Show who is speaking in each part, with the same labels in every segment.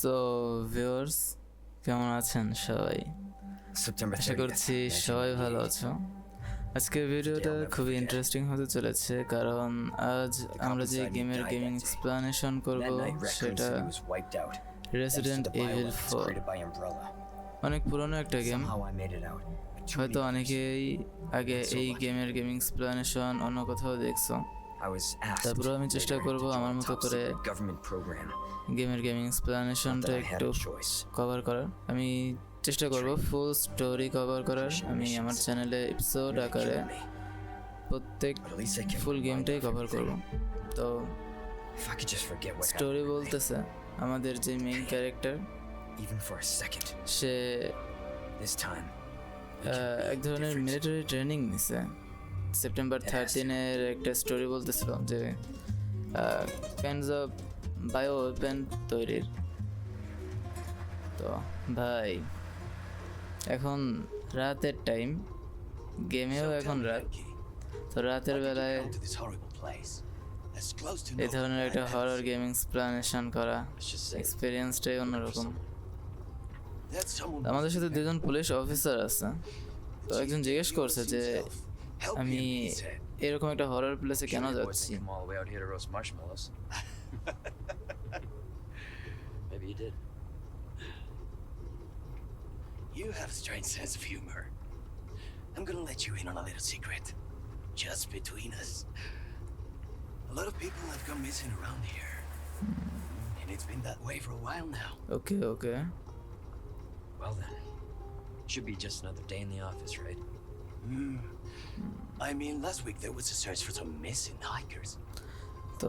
Speaker 1: So viewers, কেমন আছেন সবাই? আশা করছি সবাই ভালো আছো। আজকের ভিডিওটা খুবই ইন্টারেস্টিং হতে চলেছে, কারণ আজ আমরা যে গেমিং এক্সপ্লানেশন করব সেটা রেসিডেন্ট ইভিল 4। অনেক পুরনো একটা গেম, হয়তো অনেকেই আগে এই গেমিং এক্সপ্লানেশন অন্য কোথাও দেখছো। তারপরে আমি চেষ্টা করব আমার মতো করে গেমিং এক্সপ্লানেশনটা একটু কভার করার। আমি চেষ্টা করব ফুল স্টোরি কভার করার। আমি আমার চ্যানেলে এপিসোড আকারে প্রত্যেক ফুল গেমটাই কভার করব। তো স্টোরি বলতেছে আমাদের যে মেইন ক্যারেক্টার, সে এক ধরনের মিলিটারি ট্রেনিং নিছে। সেপ্টেম্বর 13-এর একটা স্টোরি বলতেছিল যে কাইন্ডস অফ বায়ো ওয়েপেন তৈরির। তো ভাই, এখন রাতের টাইম, গেমেও এখন রাত। তো রাতের বেলায় এই ধরনের একটা হরর গেমিং এক্সপ্লানেশন করা এক্সপিরিয়েন্সটাই অন্যরকম। আমাদের সাথে দুজন পুলিশ অফিসার আছে। তো একজন জিজ্ঞেস করছে যে আমি এরকম একটা হরর প্লেসে কেন যাচ্ছি।
Speaker 2: Maybe you did. You have a strange sense of humor. I'm gonna let you in on a little secret. Just between us. A lot of people have gone missing around here. And it's been that way for a while now.
Speaker 1: Okay.
Speaker 2: Well then, should be just another day in the office, right? I mean, last week there was a search for some missing hikers.
Speaker 1: তো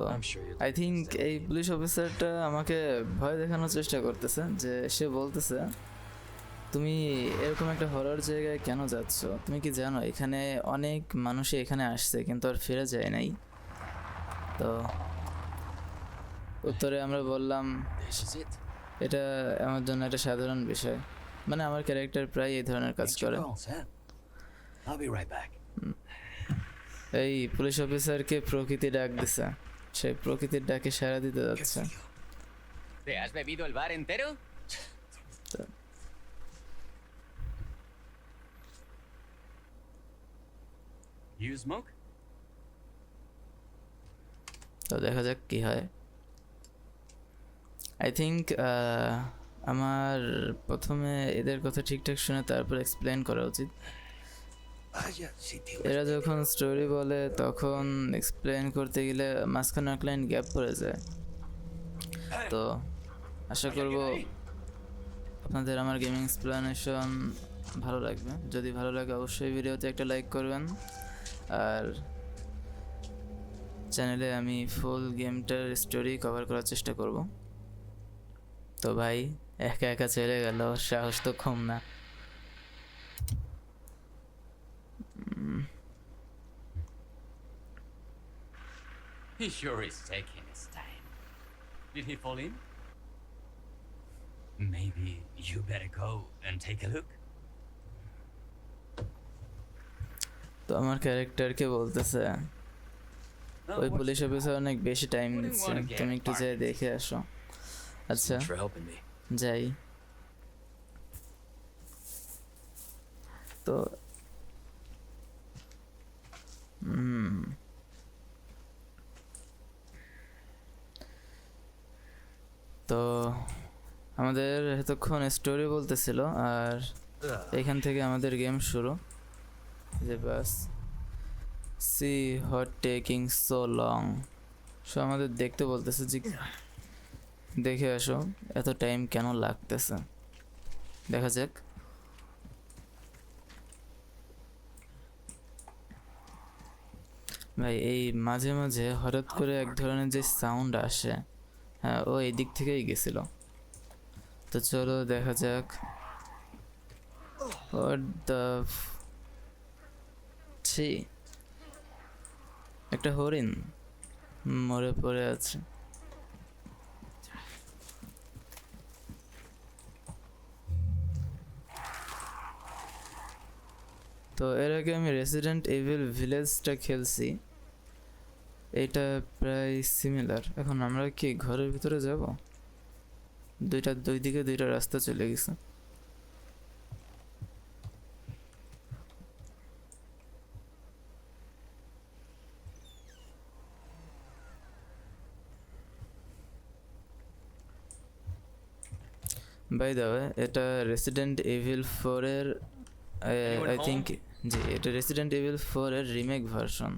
Speaker 1: I think এই police অফিসারটা আমাকে ভয় দেখানোর চেষ্টা করতেছে, যে সে বলতেছে তুমি এরকম একটা হরর জায়গায় কেন যাচ্ছ? তুমি কি জানো এখানে অনেক মানুষই এখানে আসছে কিন্তু আর ফিরে যায় নাই? তো উত্তরে আমরা বললাম এটা আমার জন্য একটা সাধারণ বিষয়, মানে আমার ক্যারেক্টার প্রায় এই ধরনের কাজ করে।
Speaker 2: I'll be right back.
Speaker 1: এই পুলিশ অফিসারকে প্রকৃতি ডাক দিছে, সেই প্রকৃতির ডাকে সাড়া দিতে যাচ্ছে।
Speaker 3: ¿Te has bebido el bar entero? You smoke?
Speaker 1: তো দেখা যাক কি হয়। আই থিঙ্ক আমার প্রথমে এদের কথা ঠিকঠাক শুনে তারপর এক্সপ্লেন করা উচিত। এরা যখন স্টোরি বলে তখন এক্সপ্লেন করতে গেলে মাঝখানে এক লাইন গ্যাপ পড়ে যায়। তো আশা করব আপনাদের আমার গেমিং এক্সপ্লানেশন ভালো লাগবে। যদি ভালো লাগে অবশ্যই ভিডিওতে একটা লাইক করবেন, আর চ্যানেলে আমি ফুল গেমটার স্টোরি কভার করার চেষ্টা করব। তো ভাই, একা একা চলে গেল, সাহস তো কম না।
Speaker 3: He sure is taking his time. Did he fall in? Maybe you better go and take a look.
Speaker 1: তো আমার ক্যারেক্টারকে বলতেছে ওই পুলিশ অফিসার অনেক বেশি টাইম নিচ্ছে, তুমি একটু যাই দেখে আসো। আচ্ছা,
Speaker 2: Thanks for helping me.
Speaker 1: যাই। তো তো আমাদের এতক্ষণ স্টোরি বলতেছিল, আর এখান থেকে আমাদের গেম শুরু। যে bus see hot taking so long. So আমাদের দেখতে বলতেছে যে দেখে আসো এত টাইম কেন লাগতেছে। দেখা যাক। ভাই, এই মাঝে মাঝে হঠাৎ করে এক ধরনের যে সাউন্ড আসে, হ্যাঁ ও এই দিক থেকেই গেছিল। তো চলো দেখা যাক। What the ছি, একটা হরিণ মরে পড়ে আছে। তো এর আগে আমি রেসিডেন্ট ইভিল ভিলেজটা খেলছি, এটা প্রায় সিমিলার। এখন আমরা কি ঘরের ভিতরে যাব? দুই দিকে দুইটা রাস্তা চলে গেছে। বাই দ্য ওয়ে, এটা রেসিডেন্ট ইভিল 4 এর আই থিঙ্ক, জি এটা রেসিডেন্ট ইভিল 4 এর রিমেক ভার্সন।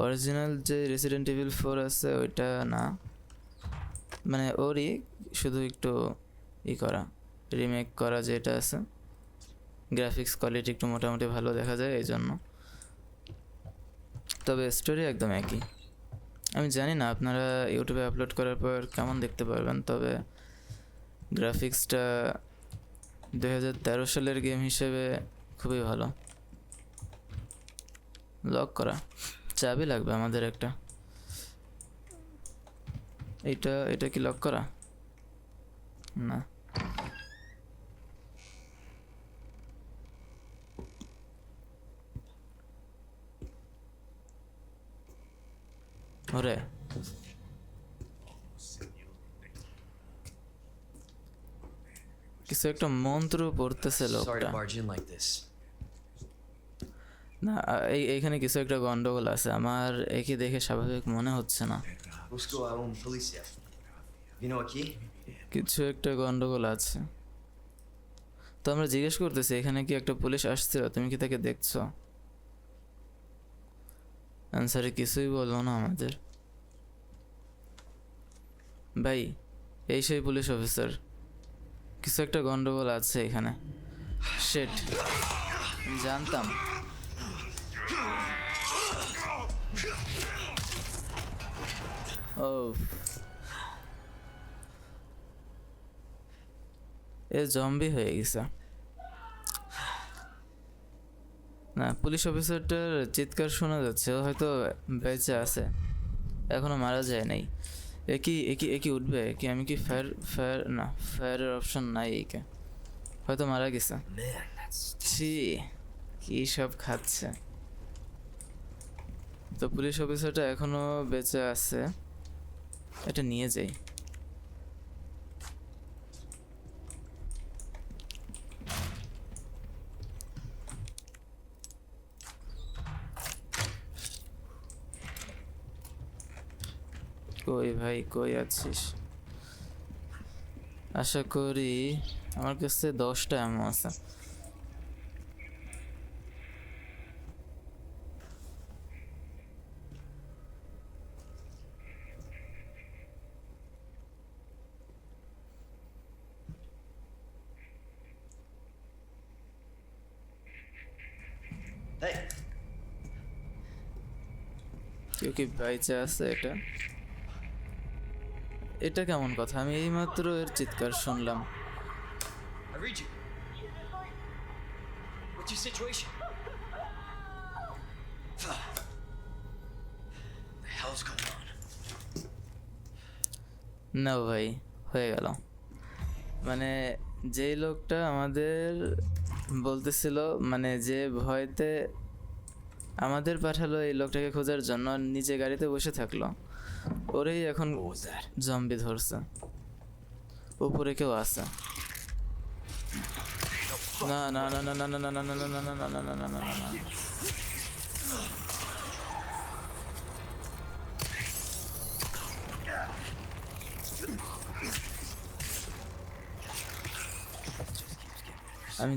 Speaker 1: অরিজিনাল যে রেসিডেন্ট ইভিল 4 আছে ওইটা না, মানে ওরই শুধু একটু করা, রিমেক করা যেটা আছে। গ্রাফিক্স কোয়ালিটি একটু মোটামুটি ভালো দেখা যায় এই জন্য, তবে স্টোরি একদম একই। আমি জানি না আপনারা ইউটিউবে আপলোড করার পর কেমন দেখতে পারবেন, তবে গ্রাফিক্সটা 2013 সালের গেম হিসেবে খুবই ভালো। লক করা, চাবি লাগবে আমাদের একটা। এটা কি লক করা? না, ওরে কিছু একটা মন্ত্র পড়তেছে
Speaker 4: Sorry
Speaker 1: লোকটা।
Speaker 4: to barge in like this.
Speaker 1: না, এইখানে কিছু একটা গন্ডগোল আছে, আমার একে দেখে স্বাভাবিক মনে হচ্ছে না।
Speaker 4: Busco a un policía. Vino aquí?
Speaker 1: কিছু একটা গন্ডগোল আছে। তো আমরা জিজ্ঞেস করতেছি এখানে কি একটা পুলিশ আসছিল, তুমি কি তাকে দেখছো? অ্যান্সারে কিছুই বলবো না আমাদের। ভাই, এই সেই পুলিশ অফিসার, কিছু একটা গন্ডগোল আছে এখানে। শিট, জানতাম। ও, এ জম্বি হয়ে গেছে। না, পুলিশ অফিসারটার চিৎকার শোনা যাচ্ছে, ও হয়তো বেঁচে আছে, এখনো মারা যায় নাই। একি উঠবে কি? আমি কি ফায়ারের অপশন নাই একে, হয়তো মারা গেছে।
Speaker 4: Man, that's
Speaker 1: ছি, কি সব খাচ্ছে। তো পুলিশ অফিসারটা এখনো বেঁচে আছে, এটা নিয়ে যাই। কই ভাই, কই আছিস? আশা করি আমার কাছে 10টা এমন আছে।
Speaker 4: hey.
Speaker 1: কেউ কি বাইচে আছে? এটা কেমন কথা? আমি এইমাত্র এর চিৎকার শুনলাম।
Speaker 4: I read you. What's your situation? The hell's going on?
Speaker 1: না ভাই, হয়ে গেল। মানে যেই লোকটা আমাদের বলতেছিল, মানে যে ভয়তে আমাদের পাঠালো এই লোকটাকে খোঁজার জন্য, নিজে গাড়িতে বসে থাকলো, ওরেই এখন জম্বি ধরছে। উপরে কেউ আছে? না না না না না না না না না না না না না না না না না না। আমি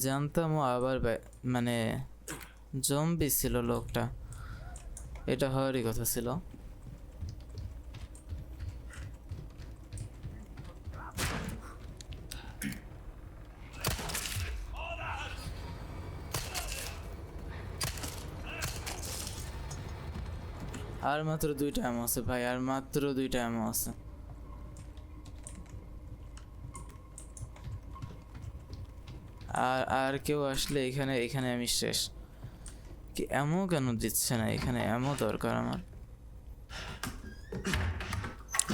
Speaker 1: জানতাম ও আবার মানে জম্বি ছিল লোকটা, এটা হওয়ারই কথা ছিল। আর মাত্র 2টা এমন আছে ভাই, আর মাত্র 2টা এমন আছে। আর কেউ আসলে এখানে আমি শেষ। কি এমন কেন দিচ্ছে না? এখানে এমন দরকার আমার।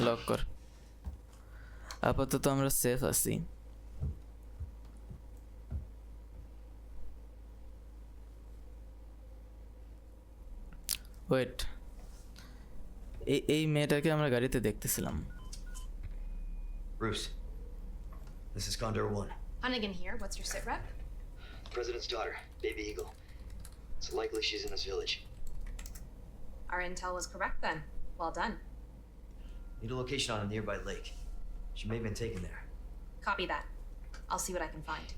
Speaker 1: লক কর, আপাতত আমরা সেফ আছি। ওয়েট, এই মেয়েটাকে আমরা গাড়িতে দেখতেছিলাম।
Speaker 4: Bruce, this is Condor 1.
Speaker 5: Hunnigan here. What's your sit rep?
Speaker 4: President's daughter, Baby Eagle. It's likely she's in this village.
Speaker 5: Our intel was correct then. Well done.
Speaker 4: Need a location on a nearby lake. She may have been taken there.
Speaker 5: Copy that. I'll see what I can find.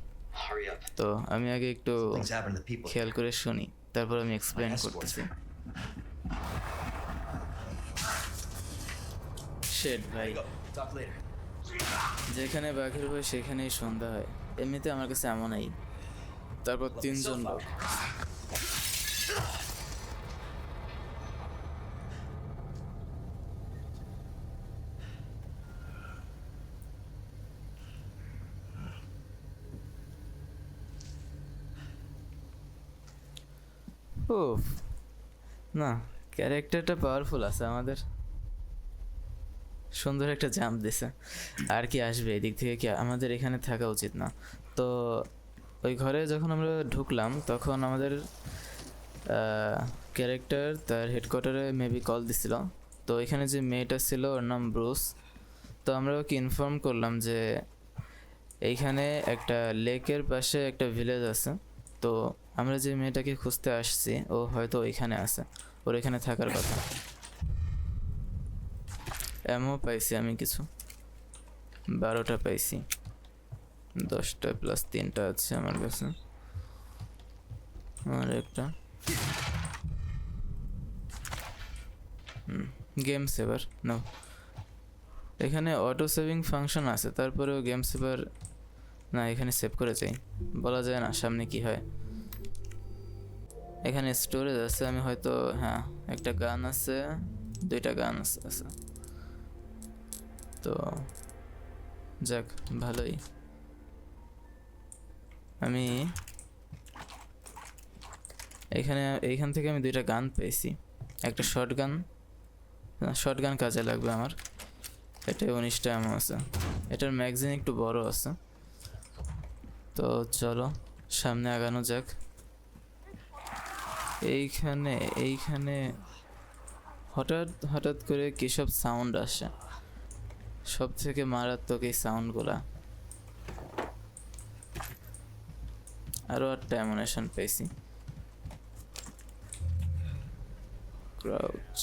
Speaker 4: Hurry up.
Speaker 1: তো আমি আগে একটু
Speaker 4: Things happen to the people.
Speaker 1: খেয়াল করে শুনি, তারপর আমি explain করতেছি। শেট ভাই,
Speaker 4: Go. Talk later.
Speaker 1: যেখানে বাঘের ভয় সেখানেই সন্ধ্যা হয়, এমনিতে আমার কাছে এমনই। তারপর তিনজন লোক। উফ, না ক্যারেক্টারটা পাওয়ারফুল আছে আমাদের, সুন্দর একটা জাম্প দিছে। আর কি আসবে এদিক থেকে, কি আমাদের এখানে থাকা উচিত না? তো ওই ঘরে যখন আমরা ঢুকলাম তখন আমাদের ক্যারেক্টার তার হেডকোয়ার্টারে মেবি কল দিছিল। তো এখানে যে মেয়েটা ছিল ওর নাম ব্রুস। তো আমরা ওকে ইনফর্ম করলাম যে এইখানে একটা লেকের পাশে একটা ভিলেজ আছে, তো আমরা যে মেয়েটাকে খুঁজতে আসছি ও হয়তো ওইখানে আছে, ওর এখানে থাকার কথা। এমও পাইছি আমি কিছু, 12টা পাইছি, 10টা প্লাস 3টা আছে আমার কাছে। আর একটা গেম সেভার নো, এখানে অটো সেভিং ফাংশন আছে, তারপরেও গেম সেভার না, এখানে সেভ করে চাই, বলা যায় না সামনে কি হয়। এখানে স্টোরেজ আছে, আমি হয়তো হ্যাঁ একটা গান আছে, 2টা গান আছে। তো যাক ভালোই, আমি এইখান থেকে আমি 2টা গান পেয়েছি, একটা শর্ট গান কাজে লাগবে আমার। এটা 19টা এমন আছে, এটার ম্যাগাজিন একটু বড় আছে। তো চলো সামনে আগানো যাক। এইখানে হঠাৎ করে কিসব সাউন্ড আসে, সব থেকে মারাত্মক এই সাউন্ডগুলা। আরো একটা অ্যামুনেশন পেয়েছি। ক্রাউচ,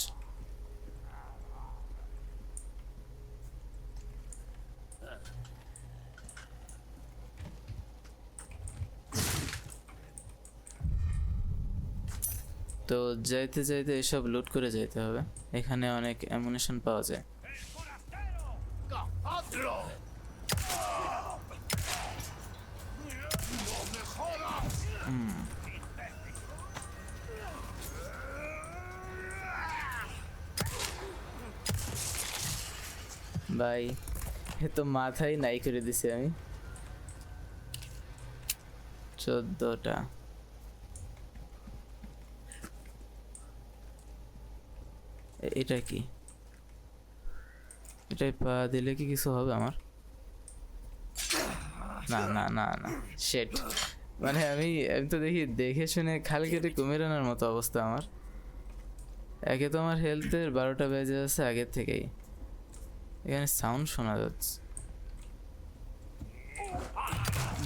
Speaker 1: তো যাইতে যাইতে এসব লুট করে যাইতে হবে। এখানে অনেক অ্যামুনেশন পাওয়া যায়। ভাই এ তো মাথায় নাই করে দিছি আমি। 14টা। এটা কি? এটাই পা দিলে কি কিছু হবে আমার? না না না না, শেট। মানে আমি তো দেখে শুনে খাল কেটে কুমির আনার মতো অবস্থা আমার। একে তো আমার হেলথের 12টা বেজে আছে আগের থেকেই। এখানে সাউন্ড শোনা যাচ্ছে।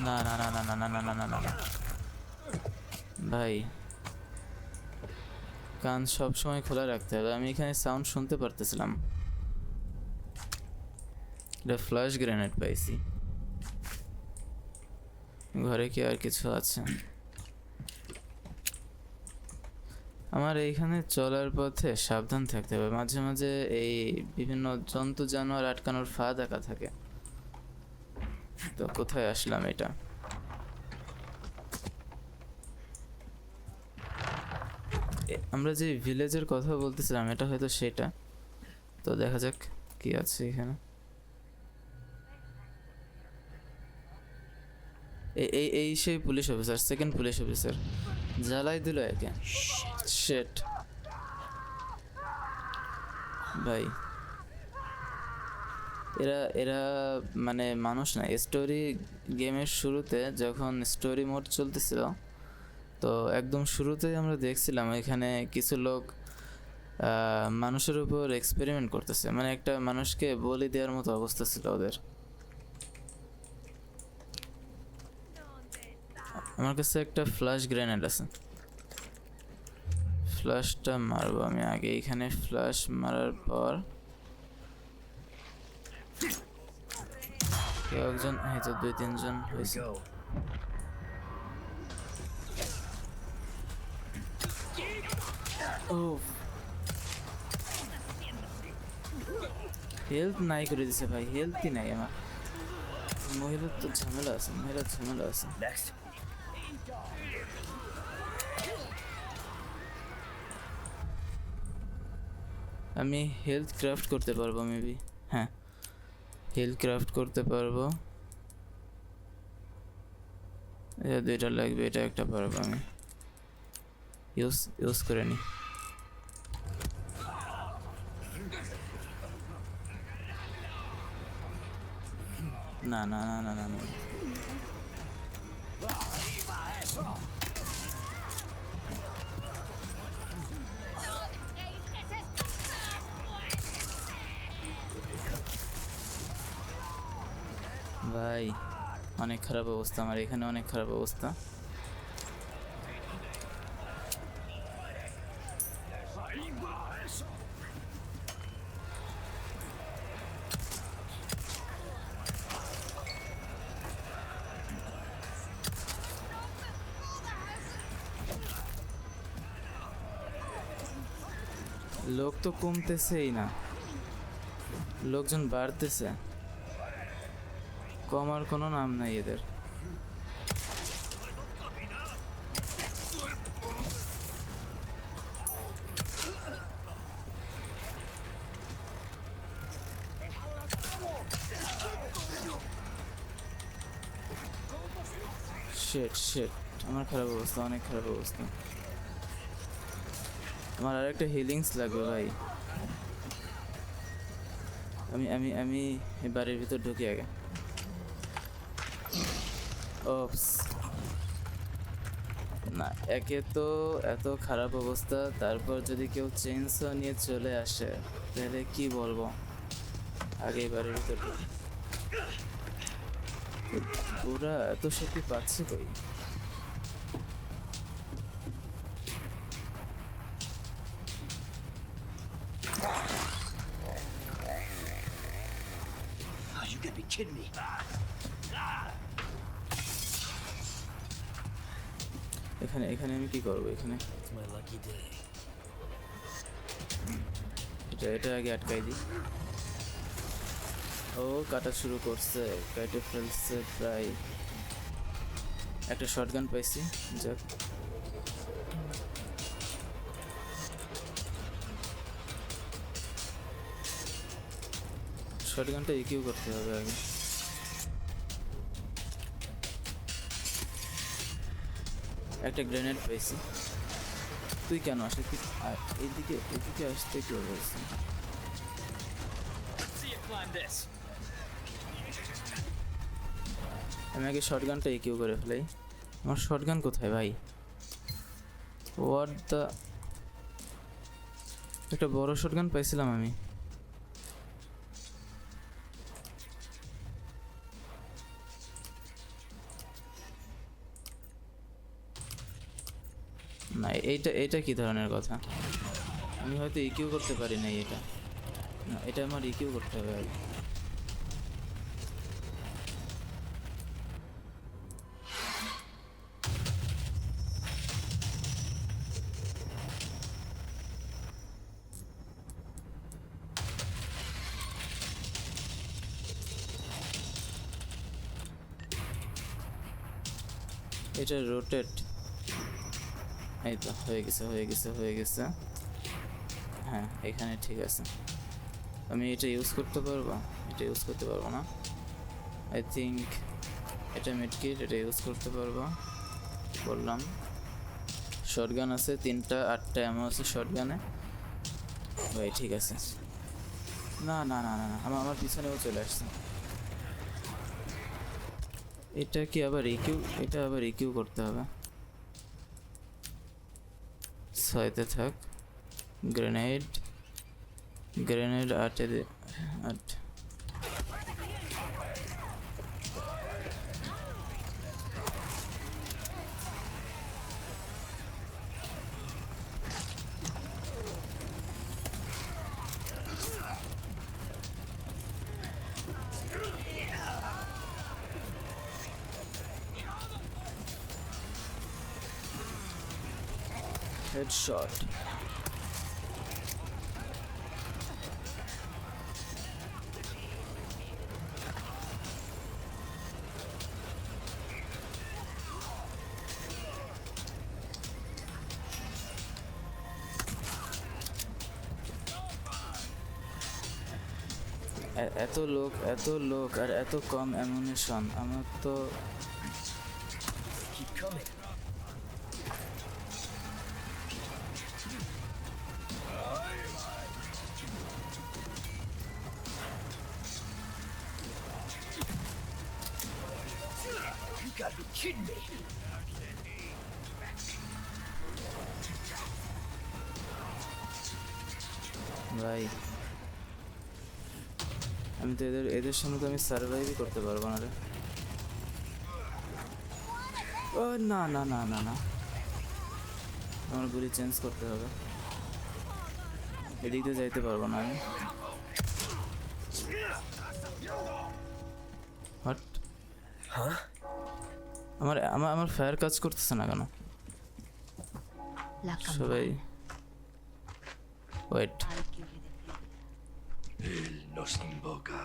Speaker 1: না না না না না না না না না না, ভাই কান সব সময় খোলা রাখতে হবে। আমি এখানে সাউন্ড শুনতে পারতেছিলাম। এটা ফ্ল্যাশ গ্রেনেড পাইছি। ঘরে কি আর কিছু আছে? আমার এইখানে চলার পথে সাবধান থাকতে হবে। মাঝে মাঝে এই বিভিন্ন জন্তু জানোয়ার আটকানোর ফাঁদ আঁকা থাকে। তো কোথায় আসলাম এটা? আমরা যে ভিলেজের কথা বলতেছিলাম এটা হয়তো সেটা। তো দেখা যাক কি আছে এখানে। এই সেই police officer, second police officer জ্বালাই দিল একে। শিট ভাই, এরা মানে মানুষ না। স্টোরি গেমের শুরুতে যখন স্টোরি মোড চলতেছিল, তো একদম শুরুতেই আমরা দেখছিলাম এখানে কিছু লোক মানুষের উপর এক্সপেরিমেন্ট করতেছে। মানে একটা মানুষকে বলি দেওয়ার মতো অবস্থা ছিল ওদের। আমার কাছে একটা ফ্ল্যাশ গ্রেনেড আছে, ফ্ল্যাশটা মারবো আমি আগে। এখানে ফ্ল্যাশ মারার পর কেউ একজন, এই তো 2-3 জন হয়েছে। ও হেলথ নাই করে দিছে ভাই, হেলথই নাই আমার। মহিলার তো ঝামেলা আছে, মহিলার ঝামেলা আছে। আমি হেলথ ক্রাফট করতে পারবো মেবি, হ্যাঁ হেলথ ক্রাফট করতে পারবো। এটা 2টা লাগবে, এটা একটা পারবো আমি, ইউজ করে নি। না না না না না না, ভাই অনেক খারাপ অবস্থা আমার এখানে, অনেক খারাপ অবস্থা। লোক তো কমতেছেই না, লোকজন বাড়তেছে, কমার কোনো নাম নাই এদের। শিট শিট, আমার খারাপ অবস্থা, অনেক খারাপ অবস্থা। আমার আর একটা হিলিংস লাগবে ভাই। আমি আমি আমি এই বাড়ির ভিতর ঢুকি আগে। ওপস, না একে তো এত খারাপ অবস্থা, তারপর যদি কেউ চেইনসো নিয়ে চলে আসে তাহলে কি বলবো। আগে এই বাড়ির ভিতর ঢুকি। ওরা এত শক্তি পাচ্ছে কই?
Speaker 2: You gotta be kidding me.
Speaker 1: এখানে এখানে আমি কি করবো এখানে?
Speaker 2: It's my lucky day.
Speaker 1: এটা আগে আটকাই দিই। ও কাটা শুরু করছে, কেটে ফেলছে প্রায়। একটা শটগান পাইছি, যাক। শটগানটা ইকিউ করতে হবে আগে। একটা গ্রেনেড পাইছি। তুই কেন আসলে এদিকে আসতে কি বলছি? আমি আগে শটগানটা ইকিউ করে ফেলাই। আমার শটগান কোথায় ভাই? হোয়াট দ্য, একটা বড় শটগান পাইছিলাম আমি। না এইটা কি ধরনের কথা? আমি হয়তো ইকিউ করতে পারি না এটা। না এটা আমার ইকিউ করতে হবে আগে। এটা রোটেট, এই তো হয়ে গেছে। হ্যাঁ এখানে ঠিক আছে। আমি এটা ইউজ করতে পারবো? এটা ইউজ করতে পারবো না আই থিঙ্ক। এটা মিডকিট, এটা ইউজ করতে পারবো বললাম। শটগান আছে 3টা, 8টা এমন আছে শটগানে ভাই, ঠিক আছে। না না না না আমার পিছনেও চলে আসছে। এটা কি আবার ইকিউ? এটা আবার ইকিউ করতে হবে। 6তে থাক। Grenade 8 headshot. এত লোক আর এত কম অ্যামুনিশন, আমার তো
Speaker 2: Keep coming. You gotta be kidding me.
Speaker 1: ভাই আমি তো এদের সামনে তো আমি সার্ভাইভই করতে পারবো না রে। ও না না না না না, আমার গুলি চেঞ্জ করতে হবে, এদিক দিয়ে যাইতে পারবো না আমি। What?
Speaker 2: Huh?
Speaker 1: আমার আমার আমার ফায়ার কাজ করতেছে না কেন?
Speaker 6: La
Speaker 1: সবাই wait,
Speaker 6: I'll give you the field.
Speaker 2: Él nos invoca.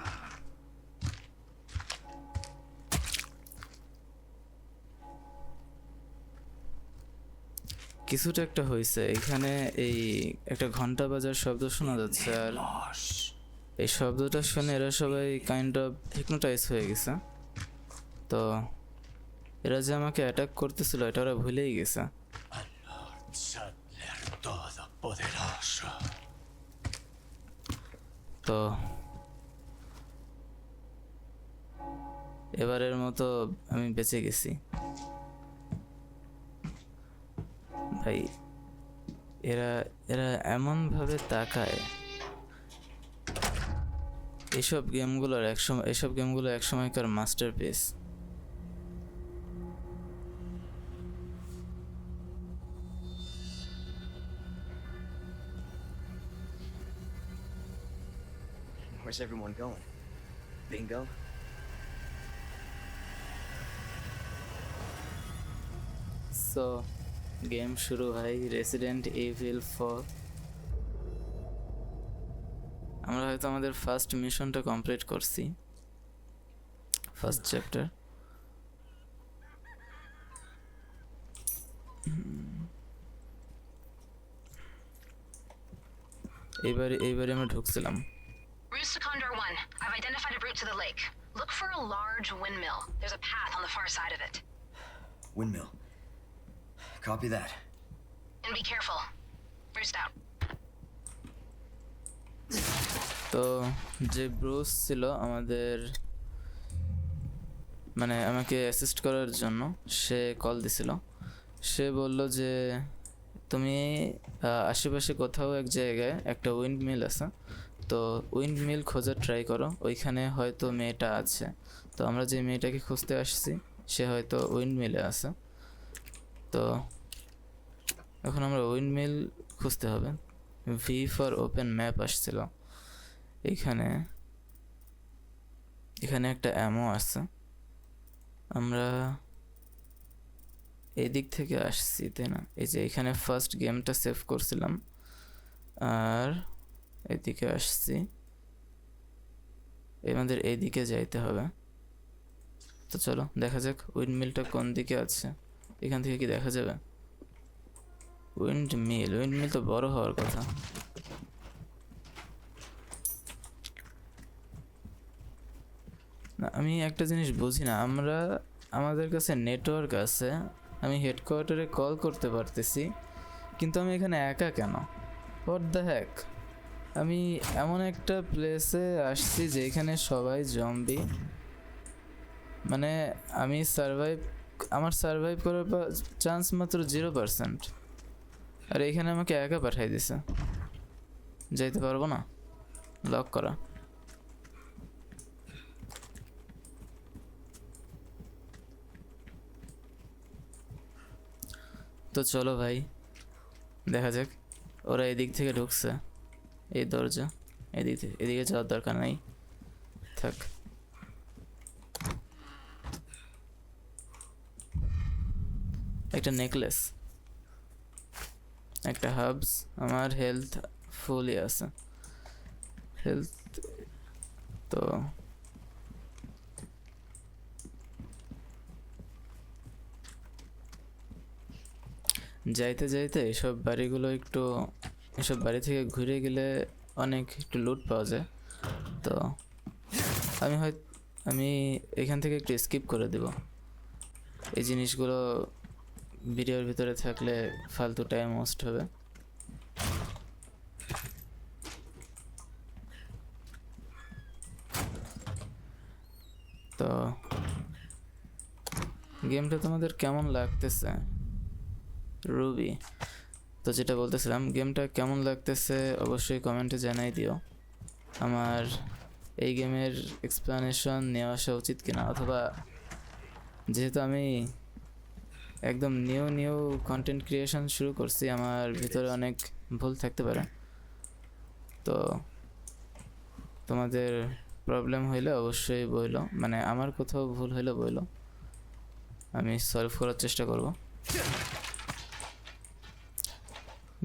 Speaker 1: কিছুটা একটা হয়েছে এখানে, এই একটা ঘন্টা বাজার শব্দ শোনা যাচ্ছে, আর এই শব্দটা শুনে এরা সবাই কাইন্ড অফ হিপনোটাইজ হয়ে গেছে। তো এরা যে আমাকে অ্যাটাক করতেছিল এটা ওরা ভুলেই গেছে।
Speaker 2: Lord Sattler Todopoderoso.
Speaker 1: তো এবারের মতো আমি বেঁচে গেছি ভাই। এরা এরা এমনভাবে তাকায়, এসব গেমগুলো এক সময়কার masterpiece.
Speaker 4: Where's everyone going? Bingo?
Speaker 1: So game শুরু হয়, রেসিডেন্ট ইভিল 4। আমরা হয়তো আমাদের ফার্স্ট মিশনটা কমপ্লিট করছি, ফার্স্ট চ্যাপ্টার। এইবারে আমরা ঢুকছিলাম।
Speaker 5: Roost to Condor 1. I've identified a route to the lake. Look for a large windmill. There's a path on the far side of it.
Speaker 4: Windmill. Copy that.
Speaker 5: And be careful. Roost out.
Speaker 1: তো যে Bruce ছিল আমাদের, মানে আমাকে assist করার জন্য, সে call দিছিল। সে বলল যে তুমি আশেপাশে কোথাও এক জায়গায় একটা উইন্ড মিল আছে, তো উইন্ড মিল খোঁজার ট্রাই করো, ওইখানে হয়তো মেয়েটা আছে। তো আমরা যে মেয়েটাকে খুঁজতে আসছি সে হয়তো উইন্ড মিলে আছে। তো এখন আমরা উইন্ড মিল খুঁজতে হবে। ভি ফর ওপেন ম্যাপ আসছিল। এখানে একটা অ্যামো আছে, আমরা এই দিক থেকে আসছি তাই না? এই যে এখানে ফার্স্ট গেমটা সেভ করছিলাম, আর এদিকে আসছি, আমাদের এইদিকে যাইতে হবে। তো চলো দেখা যাক উইন্ডমিলটা কোন দিকে আছে। এখান থেকে কি দেখা যাবে? উইন্ডমিল তো বড় হওয়ার কথা। না, আমি একটা জিনিস বুঝি না, আমাদের কাছে নেটওয়ার্ক আছে, আমি হেডকোয়ার্টারে কল করতে পারতেছি, কিন্তু আমি এখানে একা কেন? What the heck! আমি এমন একটা প্লেসে আসছি যেখানে সবাই জম্বি, মানে আমার সারভাইভ করার চান্স মাত্র 0%, আর এখানে আমাকে একা পাঠাই দিছে। যাইতে পারবো না, লক করা। তো চলো ভাই দেখা যাক। ওরা এদিক থেকে ঢুকছে, এই দরজা, এদিকে যাওয়ার দরকার নাই, থাক। একটা নেকলেস, একটা হার্বস, আমার হেলথ ফুলই আছে। হেলথ তো যাইতে যাইতে এসব বাড়িগুলো একটু, এসব বাড়ি থেকে ঘুরে গেলে অনেক একটু লুট পাওয়া যায়। তো আমি এখান থেকে একটু স্কিপ করে দেব। এই জিনিসগুলো ভিডিওর ভিতরে থাকলে ফালতু টাইম ওয়েস্ট হবে। তো গেমটা তোমাদের কেমন লাগতেছে? রুবি, তো যেটা বলতেছিলাম, গেমটা কেমন লাগতেছে অবশ্যই কমেন্টে জানাই দিও। আমার এই গেমের এক্সপ্লানেশন নিয়ে আসা উচিত কিনা, অথবা যেহেতু আমি একদম নিউ কন্টেন্ট ক্রিয়েশন শুরু করছি, আমার ভিতরে অনেক ভুল থাকতে পারে। তো তোমাদের প্রবলেম হইলে অবশ্যই বইলো, মানে আমার কোথাও ভুল হইলে বইলো, আমি সলভ করার চেষ্টা করব।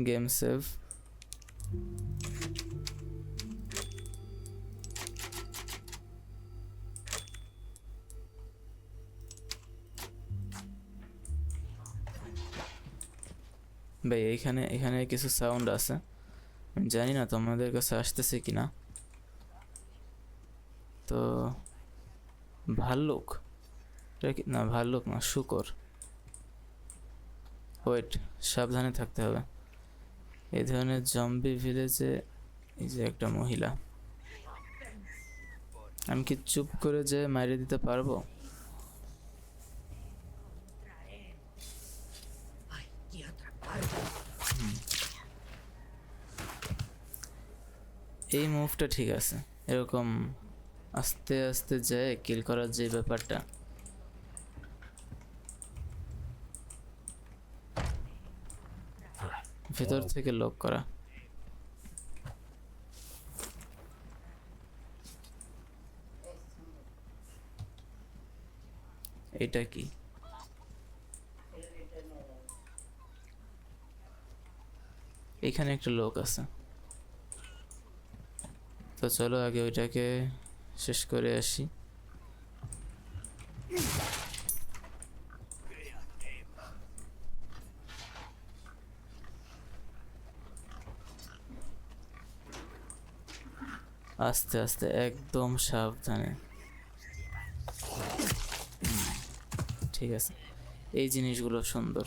Speaker 1: Game save. ভাই এখানে কিছু সাউন্ড আছে, আমি জানি না তোমাদের কাছে আসতেছে কিনা। তো ভাল্লুক, না ভাল্লুক না, শূকর। ওয়েট, সাবধানে থাকতে হবে। এই ধরনের জম্বি ভিলেজে এই যে একটা মহিলা, আমি কি চুপ করে যে মাইরে দিতে পারবো? এই মুভটা ঠিক আছে, এরকম আস্তে আস্তে যায় কিল করার যে ব্যাপারটা, ভেতর থেকে লক করা। এটা কি? এখানে একটা লোক আছে, তো চলো আগে ওইটাকে শেষ করে আসি। আস্তে আস্তে, একদম সাবধানে। ঠিক আছে, এই জিনিসগুলো সুন্দর।